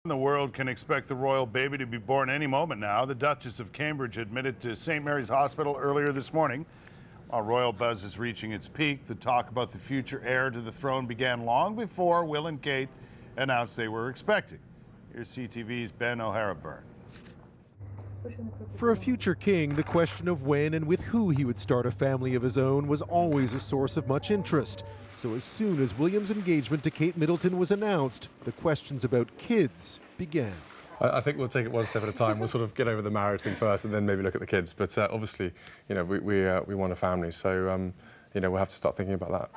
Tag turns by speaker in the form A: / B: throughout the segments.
A: The world can expect the royal baby to be born any moment now. The Duchess of Cambridge admitted to St. Mary's Hospital earlier this morning. While royal buzz is reaching its peak, the talk about the future heir to the throne began long before Will and Kate announced they were expecting. Here's CTV's Ben O'Hara-Byrne.
B: For a future king, the question of when and with who he would start a family of his own was always a source of much interest. So as soon as William's engagement to Kate Middleton was announced, the questions about kids began.
C: I think we'll take it one step at a time. We'll sort of get over the marriage thing first and then maybe look at the kids. But obviously, you know, we want a family, so you know, we'll have to start thinking about that.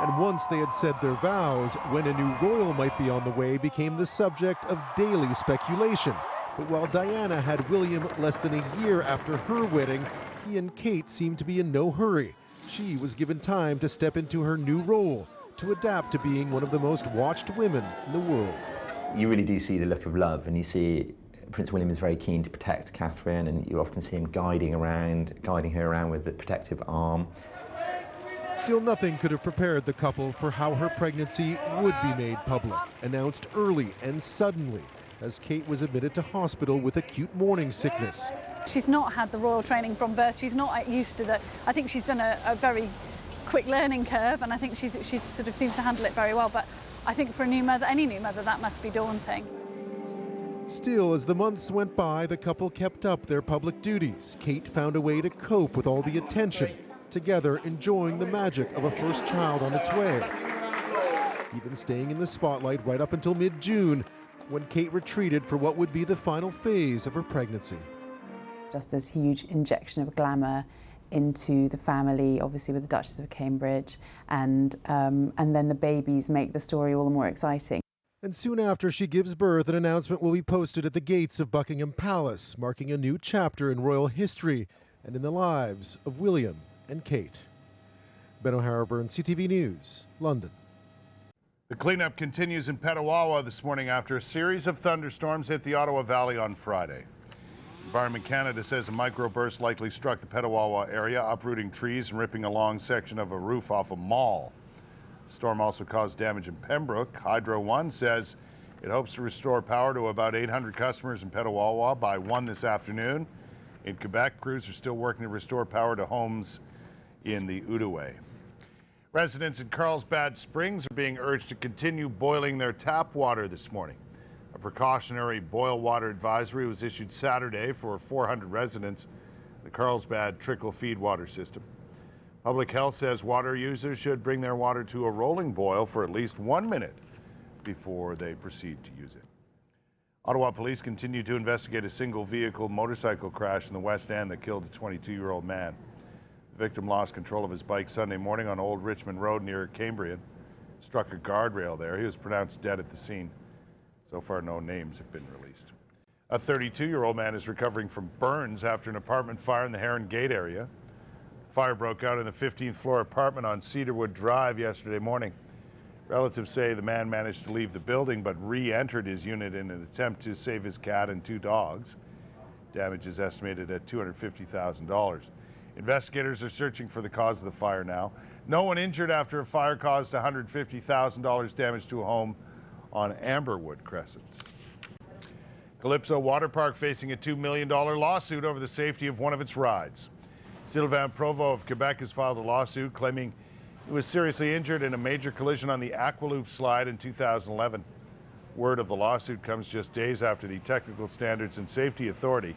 B: And once they had said their vows, when a new royal might be on the way became the subject of daily speculation. But while Diana had William less than a year after her wedding, he and Kate seemed to be in no hurry. She was given time to step into her new role, to adapt to being one of the most watched women in the world.
D: You really do see the look of love, and you see Prince William is very keen to protect Catherine, and you often see him guiding her around with the protective arm.
B: Still, nothing could have prepared the couple for how her pregnancy would be made public, announced early and suddenly, as Kate was admitted to hospital with acute morning sickness.
E: She's not had the royal training from birth. She's not used to that. I think she's done a very quick learning curve, and I think she sort of seems to handle it very well. But I think for a new mother, any new mother, that must be daunting.
B: Still, as the months went by, the couple kept up their public duties. Kate found a way to cope with all the attention, together enjoying the magic of a first child on its way. Even staying in the spotlight right up until mid-June, when Kate retreated for what would be the final phase of her pregnancy.
F: Just this huge injection of glamour into the family, obviously with the Duchess of Cambridge, and then the babies make the story all the more exciting.
B: And soon after she gives birth, an announcement will be posted at the gates of Buckingham Palace, marking a new chapter in royal history and in the lives of William and Kate. Ben O'Hara-Byrne, CTV News, London.
A: The cleanup continues in Petawawa this morning after a series of thunderstorms hit the Ottawa Valley on Friday. Environment Canada says a microburst likely struck the Petawawa area, uprooting trees and ripping a long section of a roof off a mall. The storm also caused damage in Pembroke. Hydro One says it hopes to restore power to about 800 customers in Petawawa by 1 this afternoon. In Quebec, crews are still working to restore power to homes in the Outaouais. Residents in Carlsbad Springs are being urged to continue boiling their tap water this morning. A precautionary boil water advisory was issued Saturday for 400 residents in the Carlsbad trickle feed water system. Public Health says water users should bring their water to a rolling boil for at least 1 minute before they proceed to use it. Ottawa police continue to investigate a single vehicle motorcycle crash in the West End that killed a 22-year-old man. The victim lost control of his bike Sunday morning on Old Richmond Road near Cambrian. Struck a guardrail there. He was pronounced dead at the scene. So far, no names have been released. A 32-year-old man is recovering from burns after an apartment fire in the Heron Gate area. The fire broke out in the 15th floor apartment on Cedarwood Drive yesterday morning. Relatives say the man managed to leave the building but re-entered his unit in an attempt to save his cat and 2 dogs. Damage is estimated at $250,000. Investigators are searching for the cause of the fire now. No one injured after a fire caused $150,000 damage to a home on Amberwood Crescent. Calypso Water Park facing a $2 million lawsuit over the safety of one of its rides. Sylvain Provost of Quebec has filed a lawsuit claiming he was seriously injured in a major collision on the Aqualoop slide in 2011. Word of the lawsuit comes just days after the Technical Standards and Safety Authority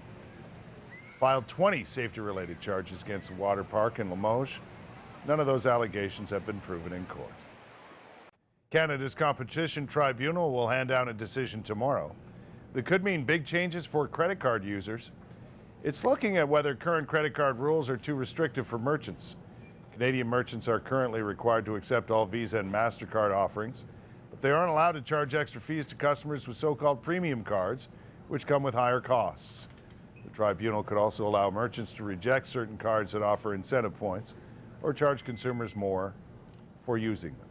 A: filed 20 safety-related charges against the water park in Limoges. None of those allegations have been proven in court. Canada's Competition Tribunal will hand down a decision tomorrow that could mean big changes for credit card users. It's looking at whether current credit card rules are too restrictive for merchants. Canadian merchants are currently required to accept all Visa and MasterCard offerings, but they aren't allowed to charge extra fees to customers with so-called premium cards, which come with higher costs. The tribunal could also allow merchants to reject certain cards that offer incentive points or charge consumers more for using them.